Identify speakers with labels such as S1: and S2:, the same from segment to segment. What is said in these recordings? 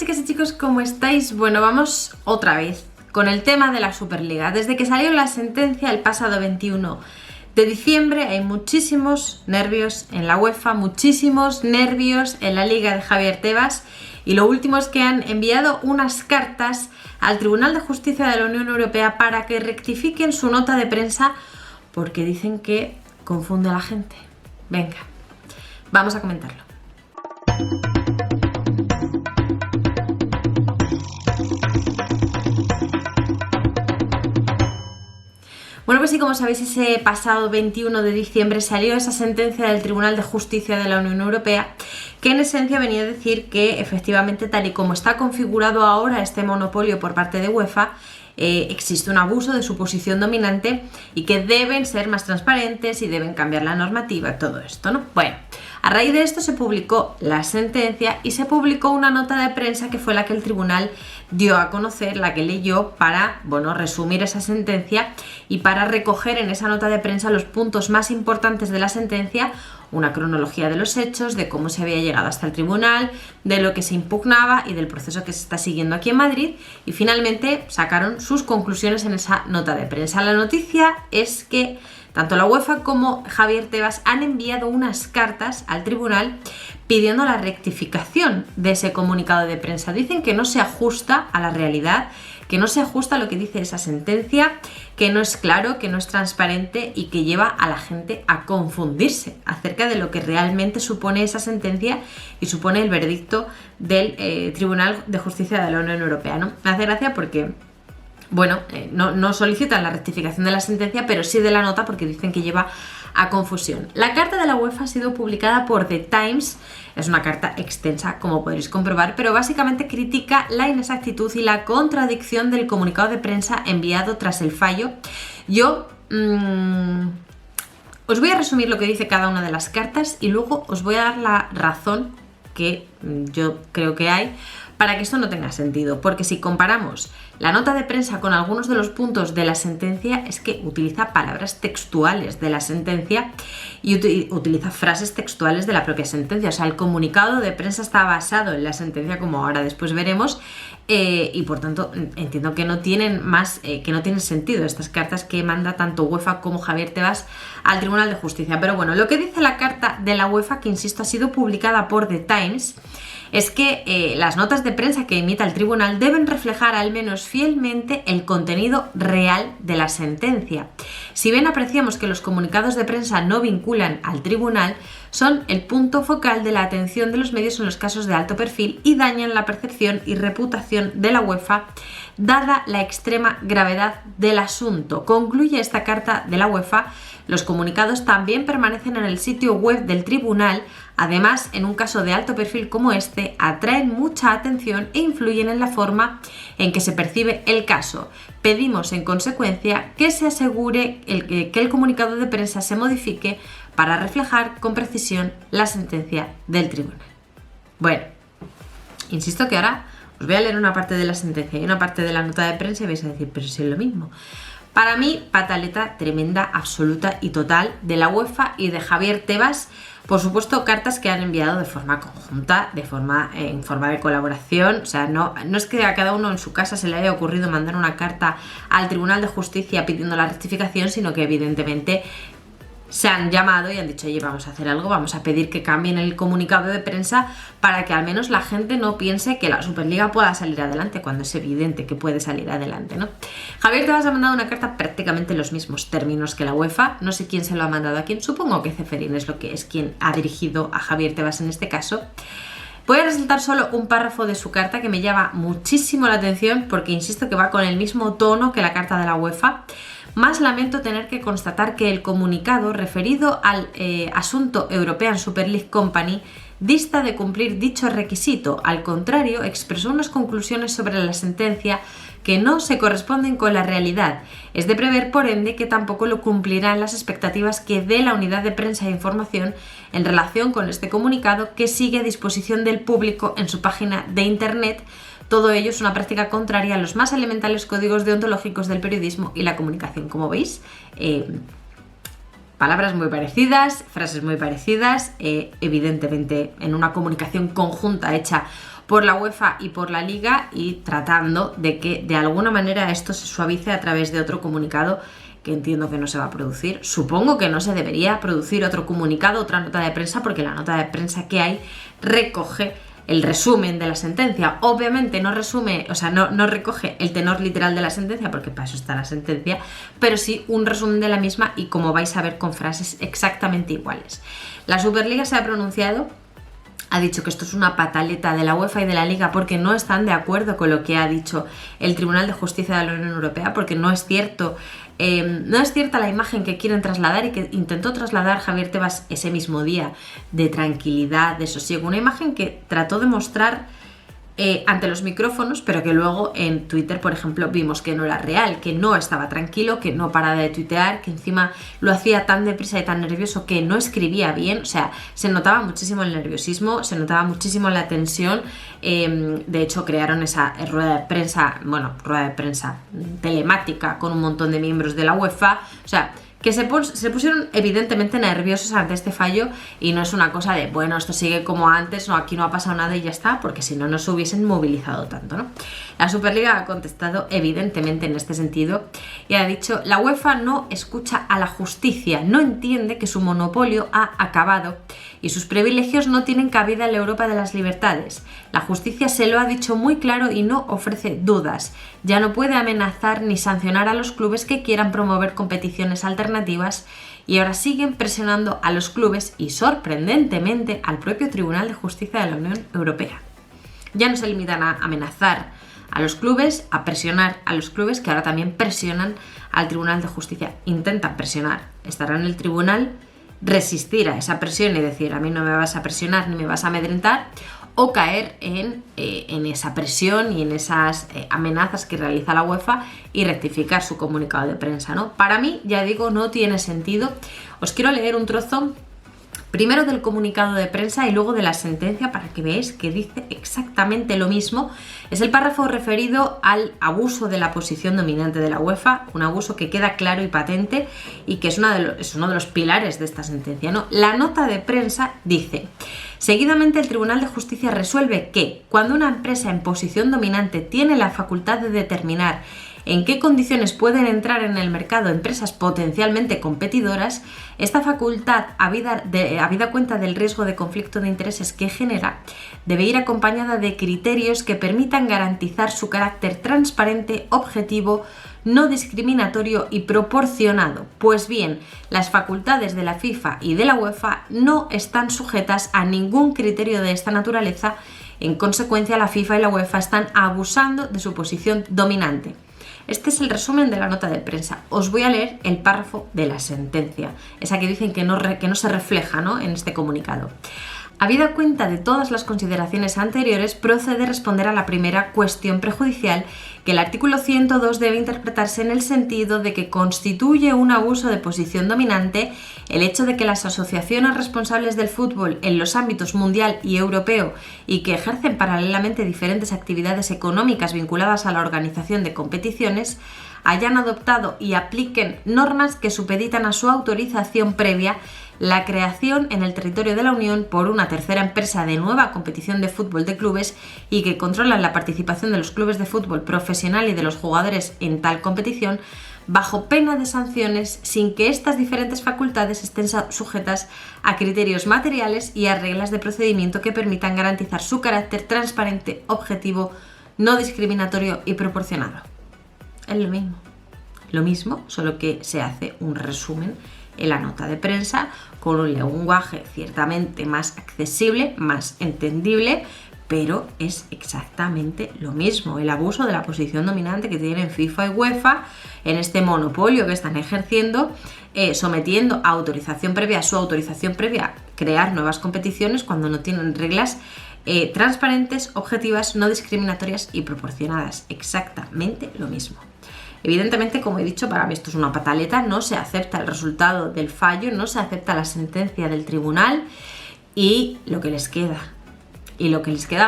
S1: chicas y chicos, ¿cómo estáis? Bueno, vamos otra vez con el tema de la Superliga. Desde que salió la sentencia el pasado 21 de diciembre hay muchísimos nervios en la UEFA, muchísimos nervios en la Liga de Javier Tebas, y lo último es que han enviado unas cartas al Tribunal de Justicia de la Unión Europea para que rectifiquen su nota de prensa porque dicen que confunde a la gente. Venga, vamos a comentarlo. Bueno, pues sí, como sabéis, ese pasado 21 de diciembre salió esa sentencia del Tribunal de Justicia de la Unión Europea que en esencia venía a decir que efectivamente, tal y como está configurado ahora este monopolio por parte de UEFA, existe un abuso de su posición dominante y que deben ser más transparentes y deben cambiar la normativa, todo esto, ¿no? Bueno, a raíz de esto se publicó la sentencia y se publicó una nota de prensa que fue la que el tribunal dio a conocer, la que leyó para, bueno, resumir esa sentencia y para recoger en esa nota de prensa los puntos más importantes de la sentencia, una cronología de los hechos, de cómo se había llegado hasta el tribunal, de lo que se impugnaba y del proceso que se está siguiendo aquí en Madrid, y finalmente sacaron sus conclusiones en esa nota de prensa. La noticia es que tanto la UEFA como Javier Tebas han enviado unas cartas al tribunal pidiendo la rectificación de ese comunicado de prensa. Dicen que no se ajusta a la realidad, que no se ajusta a lo que dice esa sentencia, que no es claro, que no es transparente y que lleva a la gente a confundirse acerca de lo que realmente supone esa sentencia y supone el veredicto del Tribunal de Justicia de la Unión Europea, ¿no? Me hace gracia porque, bueno, no solicitan la rectificación de la sentencia, pero sí de la nota porque dicen que lleva a confusión. La carta de la UEFA ha sido publicada por The Times, es una carta extensa, como podréis comprobar, pero básicamente critica la inexactitud y la contradicción del comunicado de prensa enviado tras el fallo. Yo os voy a resumir lo que dice cada una de las cartas y luego os voy a dar la razón que yo creo que hay para que esto no tenga sentido, porque si comparamos la nota de prensa con algunos de los puntos de la sentencia, es que utiliza palabras textuales de la sentencia y utiliza frases textuales de la propia sentencia. O sea, el comunicado de prensa está basado en la sentencia, como ahora después veremos, y por tanto entiendo que no tienen que no tienen sentido estas cartas que manda tanto UEFA como Javier Tebas al Tribunal de Justicia. Pero bueno, lo que dice la carta de la UEFA, que insisto ha sido publicada por The Times, es que las notas de prensa que emita el tribunal deben reflejar al menos fielmente el contenido real de la sentencia. Si bien apreciamos que los comunicados de prensa no vinculan al tribunal, son el punto focal de la atención de los medios en los casos de alto perfil y dañan la percepción y reputación de la UEFA, dada la extrema gravedad del asunto. Concluye esta carta de la UEFA: los comunicados también permanecen en el sitio web del tribunal. Además, en un caso de alto perfil como este, atraen mucha atención e influyen en la forma en que se percibe el caso. Pedimos, en consecuencia, que se asegure que el comunicado de prensa se modifique para reflejar con precisión la sentencia del tribunal. Bueno, insisto que ahora os voy a leer una parte de la sentencia y una parte de la nota de prensa y vais a decir, pero si es lo mismo. Para mí, pataleta tremenda, absoluta y total de la UEFA y de Javier Tebas. Por supuesto, cartas que han enviado de forma conjunta, en forma de colaboración. O sea, no es que a cada uno en su casa se le haya ocurrido mandar una carta al Tribunal de Justicia pidiendo la rectificación, sino que evidentemente se han llamado y han dicho, oye, vamos a hacer algo, vamos a pedir que cambien el comunicado de prensa para que al menos la gente no piense que la Superliga pueda salir adelante, cuando es evidente que puede salir adelante, ¿no? Javier Tebas ha mandado una carta prácticamente en los mismos términos que la UEFA. No sé quién se lo ha mandado a quién, supongo que Ceferín es quien ha dirigido a Javier Tebas en este caso. Voy a resaltar solo un párrafo de su carta que me llama muchísimo la atención porque insisto que va con el mismo tono que la carta de la UEFA. Más lamento tener que constatar que el comunicado referido al asunto European Super League Company dista de cumplir dicho requisito. Al contrario, expresó unas conclusiones sobre la sentencia que no se corresponden con la realidad. Es de prever, por ende, que tampoco lo cumplirán las expectativas que dé la unidad de prensa e información en relación con este comunicado, que sigue a disposición del público en su página de internet. Todo ello es una práctica contraria a los más elementales códigos deontológicos del periodismo y la comunicación. Como veis, palabras muy parecidas, frases muy parecidas, evidentemente en una comunicación conjunta hecha por la UEFA y por la Liga, y tratando de que de alguna manera esto se suavice a través de otro comunicado que entiendo que no se va a producir. Supongo que no se debería producir otro comunicado, otra nota de prensa, porque la nota de prensa que hay recoge el resumen de la sentencia. Obviamente no resume, o sea, no recoge el tenor literal de la sentencia, porque para eso está la sentencia, pero sí un resumen de la misma, y como vais a ver, con frases exactamente iguales. La Superliga se ha pronunciado, ha dicho que esto es una pataleta de la UEFA y de la Liga porque no están de acuerdo con lo que ha dicho el Tribunal de Justicia de la Unión Europea, porque no es cierto, no es cierta la imagen que quieren trasladar y que intentó trasladar Javier Tebas ese mismo día, de tranquilidad, de sosiego, una imagen que trató de mostrar ante los micrófonos, pero que luego en Twitter, por ejemplo, vimos que no era real, que no estaba tranquilo, que no paraba de tuitear, que encima lo hacía tan deprisa y tan nervioso que no escribía bien. O sea, se notaba muchísimo el nerviosismo, se notaba muchísimo la tensión. De hecho, crearon esa rueda de prensa telemática con un montón de miembros de la UEFA. O sea, que se pusieron evidentemente nerviosos ante este fallo, y no es una cosa de, bueno, esto sigue como antes, no, aquí no ha pasado nada y ya está, porque si no, no se hubiesen movilizado tanto, ¿no? La Superliga ha contestado evidentemente en este sentido y ha dicho: la UEFA no escucha a la justicia, no entiende que su monopolio ha acabado y sus privilegios no tienen cabida en la Europa de las libertades. La justicia se lo ha dicho muy claro y no ofrece dudas. Ya no puede amenazar ni sancionar a los clubes que quieran promover competiciones alternativas, y ahora siguen presionando a los clubes y, sorprendentemente, al propio Tribunal de Justicia de la Unión Europea. Ya no se limitan a amenazar a los clubes, a presionar a los clubes, que ahora también presionan al Tribunal de Justicia. Intentan presionar, estará en el tribunal, resistir a esa presión y decir: a mí no me vas a presionar ni me vas a amedrentar, o caer en esa presión y en esas amenazas que realiza la UEFA y rectificar su comunicado de prensa, ¿no? Para mí, ya digo, no tiene sentido. Os quiero leer un trozo primero del comunicado de prensa y luego de la sentencia para que veáis que dice exactamente lo mismo. Es el párrafo referido al abuso de la posición dominante de la UEFA, un abuso que queda claro y patente y que es uno de los pilares de esta sentencia, ¿no? La nota de prensa dice: seguidamente, el Tribunal de Justicia resuelve que cuando una empresa en posición dominante tiene la facultad de determinar en qué condiciones pueden entrar en el mercado empresas potencialmente competidoras, esta facultad, habida cuenta del riesgo de conflicto de intereses que genera, debe ir acompañada de criterios que permitan garantizar su carácter transparente, objetivo, no discriminatorio y proporcionado. Pues bien, las facultades de la FIFA y de la UEFA no están sujetas a ningún criterio de esta naturaleza. En consecuencia, la FIFA y la UEFA están abusando de su posición dominante. Este es el resumen de la nota de prensa. Os voy a leer el párrafo de la sentencia, esa que dicen que no se refleja, ¿no?, en este comunicado. Habida cuenta de todas las consideraciones anteriores, procede responder a la primera cuestión prejudicial, que el artículo 102 debe interpretarse en el sentido de que constituye un abuso de posición dominante el hecho de que las asociaciones responsables del fútbol en los ámbitos mundial y europeo y que ejercen paralelamente diferentes actividades económicas vinculadas a la organización de competiciones hayan adoptado y apliquen normas que supeditan a su autorización previa la creación en el territorio de la Unión por una tercera empresa de nueva competición de fútbol de clubes y que controlan la participación de los clubes de fútbol profesional y de los jugadores en tal competición, bajo pena de sanciones, sin que estas diferentes facultades estén sujetas a criterios materiales y a reglas de procedimiento que permitan garantizar su carácter transparente, objetivo, no discriminatorio y proporcionado. Es lo mismo, solo que se hace un resumen en la nota de prensa con un lenguaje ciertamente más accesible, más entendible, pero es exactamente lo mismo. El abuso de la posición dominante que tienen FIFA y UEFA en este monopolio que están ejerciendo, sometiendo a su autorización previa, crear nuevas competiciones cuando no tienen reglas transparentes, objetivas, no discriminatorias y proporcionadas. Exactamente lo mismo. Evidentemente, como he dicho, para mí esto es una pataleta, no se acepta el resultado del fallo, no se acepta la sentencia del tribunal y lo que les queda.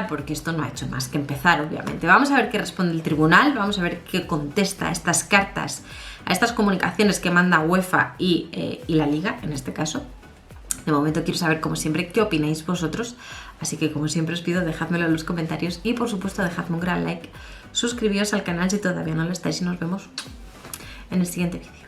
S1: Porque esto no ha hecho más que empezar, obviamente. Vamos a ver qué responde el tribunal, vamos a ver qué contesta a estas cartas, a estas comunicaciones que manda UEFA y la Liga, en este caso. De momento quiero saber, como siempre, qué opináis vosotros. Así que como siempre os pido, dejádmelo en los comentarios y por supuesto dejadme un gran like, suscribíos al canal si todavía no lo estáis y nos vemos en el siguiente vídeo.